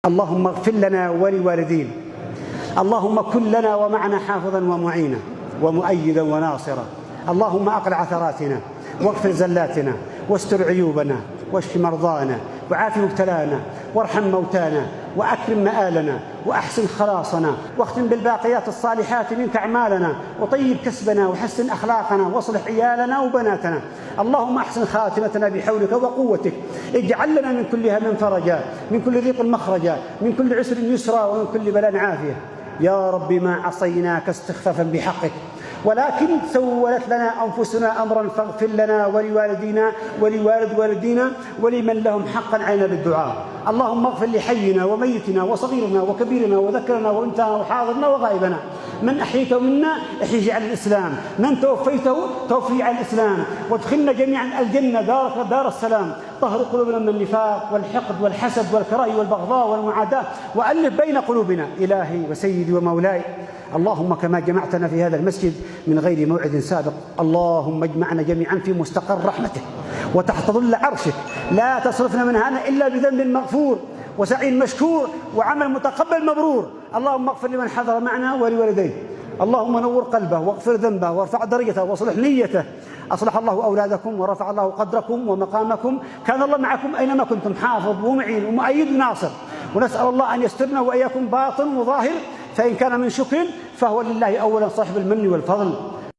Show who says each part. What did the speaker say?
Speaker 1: اللهم اغفر لنا ولوالدينا. اللهم كن لنا ومعنا حافظا ومعينا ومؤيدا وناصرا. اللهم أقل عثراتنا واغفر زلاتنا واستر عيوبنا واشف مرضانا وعاف مبتلانا وارحم موتانا وأكرم مآلنا وأحسن خلاصنا واختم بالباقيات الصالحات منك أعمالنا وطيب كسبنا وحسن أخلاقنا واصلح عيالنا وبناتنا. اللهم أحسن خاتمتنا بحولك وقوتك. اجعل لنا من كل هم فرجا، من كل ضيق مخرجا، من كل عسر يسرا، ومن كل بلاء عافية. يا رب ما عصيناك استخفافا بحقك، ولكن سولت لنا أنفسنا أمرا فاغفر لنا ولوالدينا ولوالد والدينا ولمن لهم حقا علينا بالدعاء. اللهم اغفر لحينا وميتنا وصغيرنا وكبيرنا وذكرنا وانثانا وحاضرنا وغائبنا. من أحييته منا احيه على الإسلام، من توفيته توفي على الإسلام، وادخلنا جميعا الجنة دار السلام. طهر قلوبنا من النفاق والحقد والحسد والكراهية والبغضاء والمعاداة، وألف بين قلوبنا. إلهي وسيدي ومولاي، اللهم كما جمعتنا في هذا المسجد من غير موعد سابق، اللهم اجمعنا جميعا في مستقر رحمتك وتحت ظل عرشك. لا تصرفنا من هنا إلا بذنب مغفور وسعي مشكور وعمل متقبل مبرور. اللهم اغفر لمن حضر معنا ولوالديه. اللهم نور قلبه واغفر ذنبه وارفع درجته واصلح نيته. أصلح الله أولادكم ورفع الله قدركم ومقامكم. كان الله معكم أينما كنتم، حافظ ومعين ومؤيد وناصر. ونسأل الله أن يسترنا وإياكم باطن وظاهر، فإن كان من شكر فهو لله أولا صاحب المن والفضل.